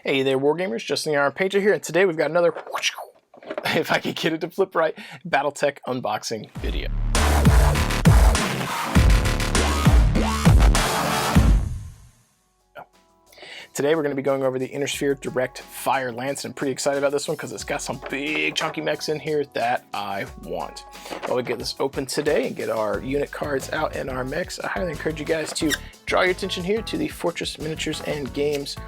Hey there, Wargamers, Justin the Iron Painter here, and today we've got another, if I can get it to flip right, Battletech unboxing video. Today we're going to be going over the Innersphere Direct Fire Lance, and I'm pretty excited about this one because it's got some big chunky mechs in here that I want. While we get this open today and get our unit cards out and our mechs, I highly encourage you guys to draw your attention here to the Fortress Miniatures and Games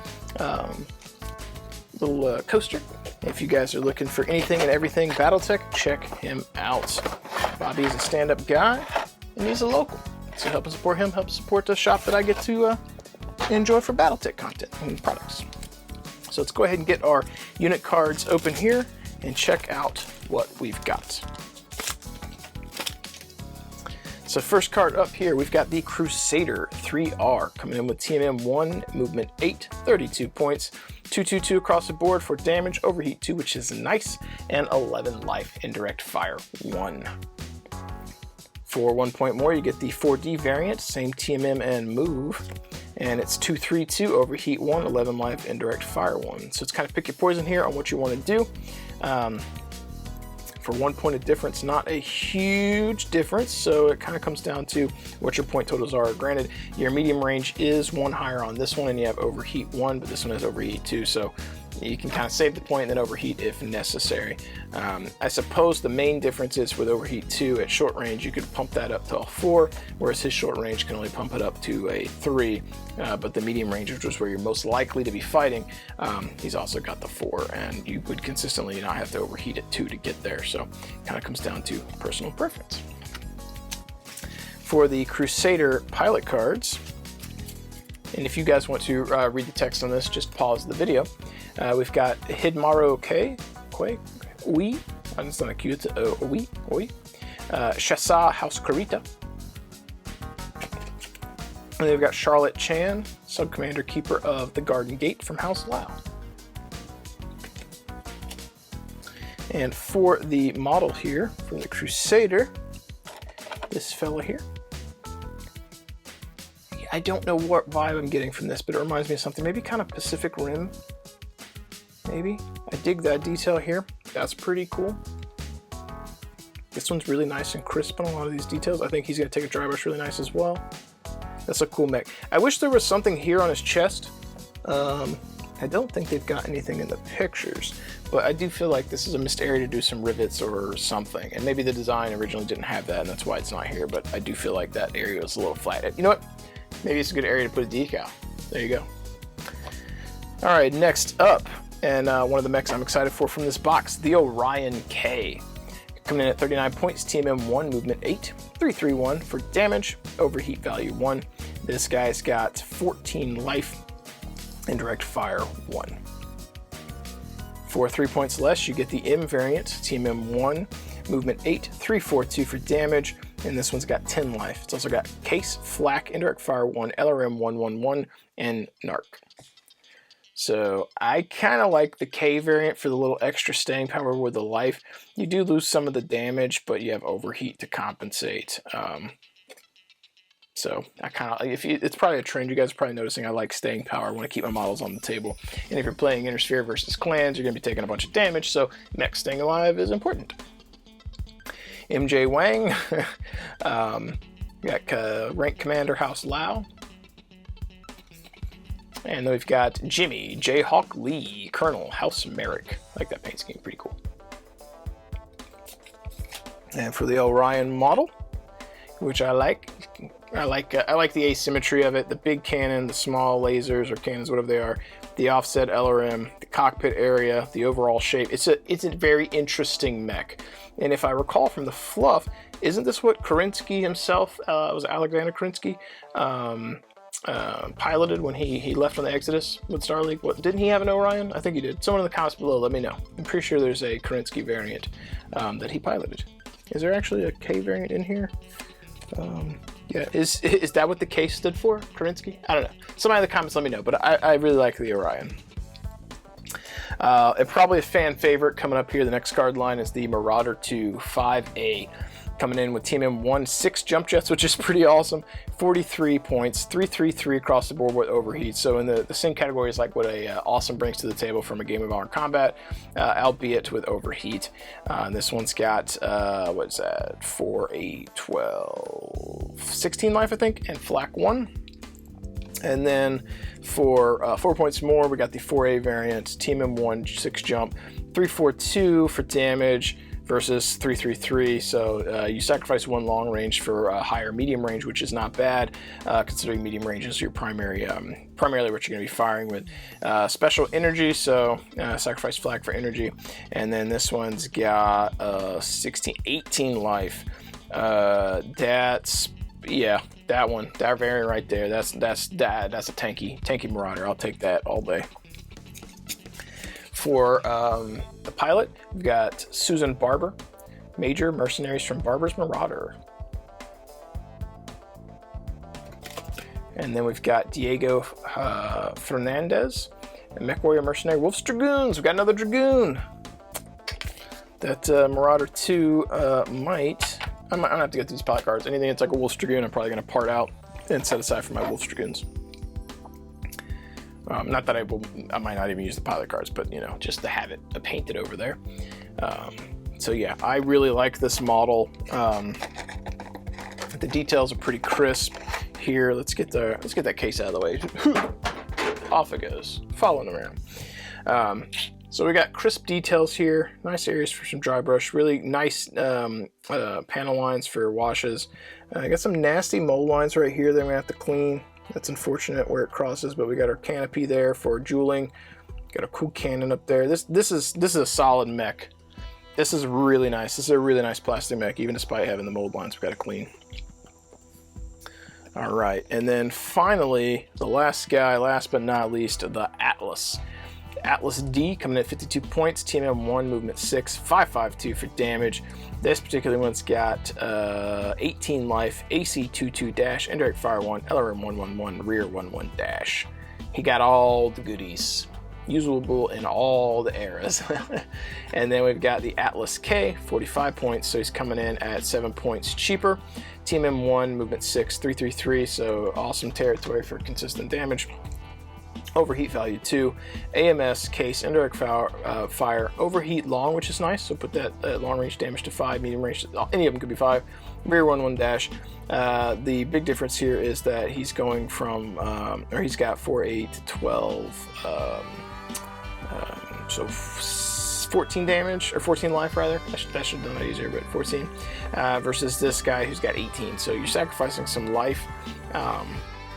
little coaster. If you guys are looking for anything and everything Battletech, check him out. Bobby is a stand-up guy and he's a local, so help us support him, help support the shop that I get to enjoy for Battletech content and products. So let's go ahead and get our unit cards open here and check out what we've got. So first card up here, we've got the Crusader 3R coming in with TMM 1, movement 8, 32 points, 222 across the board for damage, overheat 2, which is nice, and 11 life, indirect fire 1. For 1 point more, you get the 4D variant, same TMM and move, and it's 232, overheat 1, 11 life, indirect fire 1. So it's kind of pick your poison here on what you want to do. For 1 point of difference, not a huge difference, so it kind of comes down to what your point totals are. Granted, your medium range is 1 higher on this one, and you have overheat 1, but this one has overheat 2, so you can kind of save the point and then overheat if necessary. I suppose the main difference is with overheat 2 at short range, you could pump that up to a 4, whereas his short range can only pump it up to a 3. But the medium range, which is where you're most likely to be fighting, he's also got the 4, and you would consistently not have to overheat at 2 to get there. So it kind of comes down to personal preference. For the Crusader pilot cards, and if you guys want to read the text on this, just pause the video. We've got Hidmaro Ui, it's not a Q, it's a Ui, Shasa House Karita. And they've got Charlotte Chan, Sub-Commander Keeper of the Garden Gate from House Lau. And for the model here, for the Crusader, this fella here. I don't know what vibe I'm getting from this, but it reminds me of something, maybe kind of Pacific Rim, maybe. I dig that detail here. That's pretty cool. This one's really nice and crisp on a lot of these details. I think he's gonna take a dry brush really nice as well. That's a cool mech. I wish there was something here on his chest. I don't think they've got anything in the pictures, but I do feel like this is a missed area to do some rivets or something. And maybe the design originally didn't have that, and that's why it's not here, but I do feel like that area was a little flat. You know what? Maybe it's a good area to put a decal. There you go. All right, next up, and one of the mechs I'm excited for from this box, the Orion K. Coming in at 39 points, TMM 1, movement 8, 331 for damage, overheat value 1. This guy's got 14 life, indirect fire 1. For 3 points less, you get the M variant, TMM 1, movement 8, 342 for damage, and this one's got 10 life. It's also got Case, Flak, Indirect Fire 1, LRM 111, and Narc. So I kind of like the K variant for the little extra staying power with the life. You do lose some of the damage, but you have overheat to compensate. So I kind of, it's probably a trend you guys are probably noticing. I like staying power. I want to keep my models on the table. And if you're playing Innersphere versus clans, you're going to be taking a bunch of damage, so mech staying alive is important. MJ Wang, got Rank Commander House Lau. And then we've got Jimmy J-Hawk Lee, Colonel House Merrick. I like that paint scheme, pretty cool. And for the Orion model, which I like the asymmetry of it, the big cannon, the small lasers or cannons, whatever they are, the offset LRM, the cockpit area, the overall shape. It's a very interesting mech. And if I recall from the fluff, isn't this what Kerensky himself, was Alexander Kerensky, piloted when he left on the Exodus with Star League? What, didn't he have an Orion? I think he did. Someone in the comments below, let me know. I'm pretty sure there's a Kerensky variant that he piloted. Is there actually a K variant in here? Yeah, is that what the K stood for? Kerensky? I don't know. Somebody in the comments let me know, but I really like the Orion. And probably a fan favorite coming up here, the next card line is the Marauder 2 5A. coming in with Team M1 6 jump jets, which is pretty awesome. 43 points, 333 across the board with overheat. So in the same category as like what a awesome brings to the table from a Game of Honor combat, albeit with overheat. This one's got what's that? 4, 8, 12, 16 life, I think, and flak 1. And then for 4 points more, we got the 4A variant, Team M1 6 jump, 342 for damage versus 333. So you sacrifice 1 long range for a higher medium range, which is not bad, considering medium range is your primarily what you're going to be firing with. Special energy, so sacrifice flag for energy. And then this one's got 18 life. That's, yeah, that one, that variant right there, that's a tanky Marauder. I'll take that all day. For the pilot, we've got Susan Barber, Major Mercenaries from Barber's Marauder. And then we've got Diego Fernandez, and Mech Warrior Mercenary Wolf's Dragoons. We've got another Dragoon. That Marauder 2 I don't have to get these pilot cards. Anything that's like a Wolf's Dragoon, I'm probably going to part out and set aside for my Wolf's Dragoons. Not that I might not even use the pilot cards, but you know, just to have it painted over there. So yeah, I really like this model. The details are pretty crisp here. Let's get that case out of the way. Off it goes, following around. So we got crisp details here, nice areas for some dry brush, really nice panel lines for washes. I got some nasty mold lines right here that I'm gonna have to clean. That's unfortunate where it crosses, but we got our canopy there for jeweling. Got a cool cannon up there. This is a solid mech. This is really nice. This is a really nice plastic mech, even despite having the mold lines we've got to clean. All right, and then finally, the last guy, last but not least, the Atlas. Atlas D coming in at 52 points, Team M1 movement 6, 552 for damage. This particular one's got 18 life, AC 22 dash, indirect fire 1, LRM 111, rear 11 dash. He got all the goodies, usable in all the eras. And then we've got the Atlas K, 45 points, so he's coming in at 7 points cheaper. Team M1 movement 6, 333, so awesome territory for consistent damage. Overheat value 2, AMS case, indirect fire, overheat long, which is nice, so put that long range damage to 5, medium range, any of them could be 5, rear 11 dash. The big difference here is that he's going from, or he's got 4, 8, 12, so 14 damage, or 14 life rather, that should have done that easier, but 14, versus this guy who's got 18, so you're sacrificing some life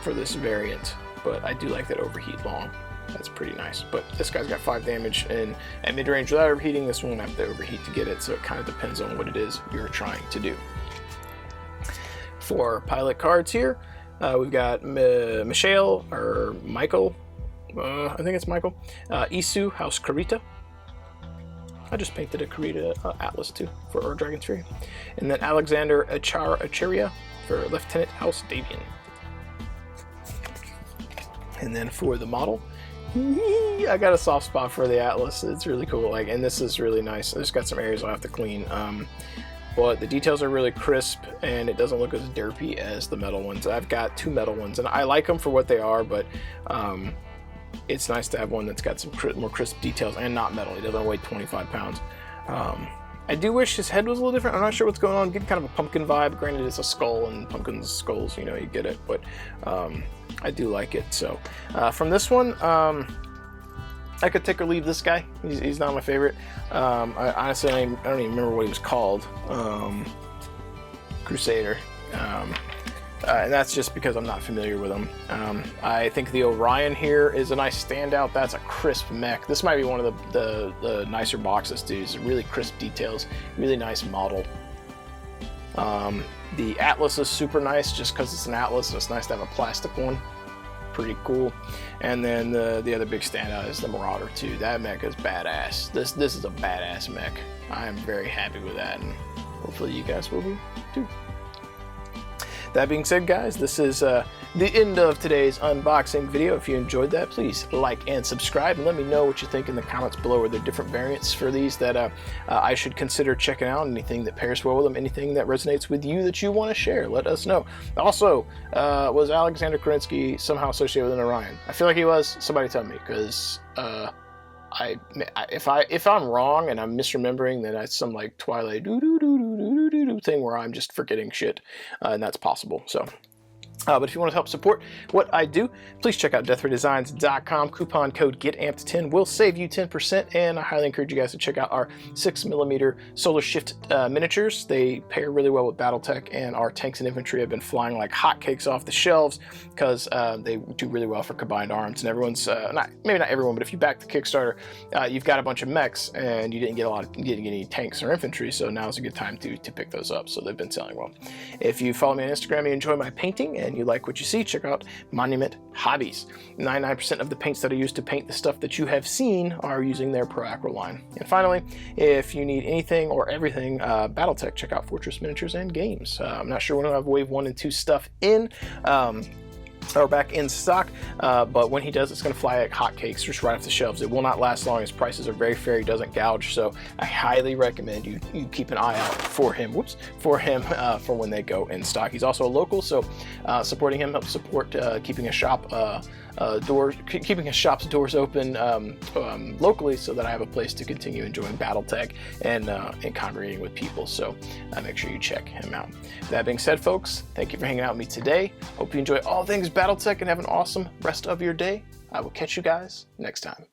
for this variant. But I do like that overheat long. That's pretty nice. But this guy's got 5 damage and at mid-range without overheating. This one won't have to overheat to get it, so it kind of depends on what it is you're trying to do. For pilot cards here, we've got Michael, I think it's Michael, Isu, House Karita. I just painted a Karita Atlas too for our Dragon's Fury. And then Alexander Acharia for Lieutenant House Davian. And then for the model, I got a soft spot for the Atlas. It's really cool. Like, and this is really nice. I just got some areas I'll have to clean. But the details are really crisp, and it doesn't look as derpy as the metal ones. I've got 2 metal ones, and I like them for what they are, but it's nice to have one that's got some more crisp details and not metal. He doesn't weigh 25 pounds. I do wish his head was a little different. I'm not sure what's going on. I'm getting kind of a pumpkin vibe. Granted, it's a skull, and pumpkins, skulls, you know, you get it. But I do like it. So from this one, I could take or leave this guy. He's not my favorite. I honestly, I don't even remember what he was called. Crusader. And that's just because I'm not familiar with him. I think the Orion here is a nice standout. That's a crisp mech. This might be one of the nicer boxes, dude. It's really crisp details, really nice model. The Atlas is super nice just because it's an Atlas, so it's nice to have a plastic one. Pretty cool. And then the other big standout is the Marauder too. That mech is badass. This is a badass mech. I am very happy with that, and hopefully you guys will be too. That being said, guys, this is the end of today's unboxing video. If you enjoyed that, please like and subscribe, and let me know what you think in the comments below. Are there different variants for these that I should consider checking out? Anything that pairs well with them? Anything that resonates with you that you want to share? Let us know. Also, was Alexander Kerensky somehow associated with an Orion? I feel like he was. Somebody tell me, because if I'm wrong and I'm misremembering, then that's some like Twilight thing where I'm just forgetting shit, and that's possible. So. But if you want to help support what I do, please check out deathraydesigns.com. Coupon code GETAMPED10 will save you 10%, and I highly encourage you guys to check out our 6mm Solar Shift miniatures. They pair really well with Battletech, and our tanks and infantry have been flying like hotcakes off the shelves because they do really well for combined arms. And everyone's, maybe not everyone, but if you back the Kickstarter, you've got a bunch of mechs, and you didn't get any tanks or infantry, so now's a good time to pick those up. So they've been selling well. If you follow me on Instagram and you enjoy my painting, and you like what you see, check out Monument Hobbies. 99% of the paints that I use to paint the stuff that you have seen are using their Pro Acro line. And finally, if you need anything or everything Battletech, check out Fortress Miniatures and Games. I'm not sure when we'll have Wave 1 and 2 stuff in. Or back in stock, but when he does, it's going to fly like hotcakes just right off the shelves. It will not last long. His prices are very fair. He doesn't gouge, so I highly recommend you keep an eye out for him. For when they go in stock. He's also a local, so supporting him helps support keeping his shop's doors open locally, so that I have a place to continue enjoying Battletech and congregating with people. So make sure you check him out. That being said, folks, thank you for hanging out with me today. Hope you enjoy all things Battletech and have an awesome rest of your day. I will catch you guys next time.